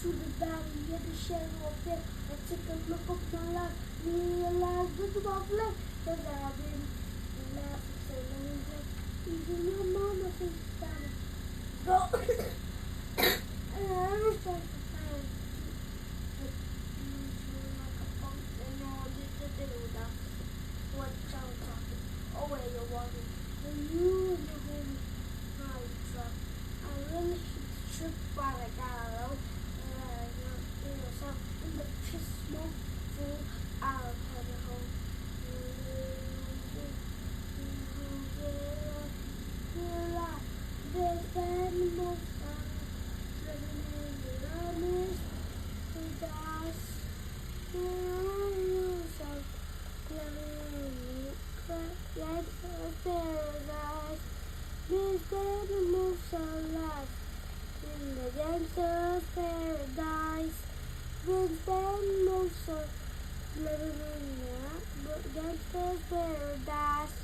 through the valley, near the shadow of death. I took a look of my life, realized this is my life. Cause I've been alive for so long. Even your mama thinks it's time to go. And I understand the time to like a punk and all this to do that. What sound talking? Oh, where you're walking. And you and your baby, my truck. I really hate to trip while I got alone. So in the piss smoke full, I'll head home. There's animals living in the honest dust. Paradise. These animals are lost in the gangster's paradise. These animals are living in the gangster's paradise.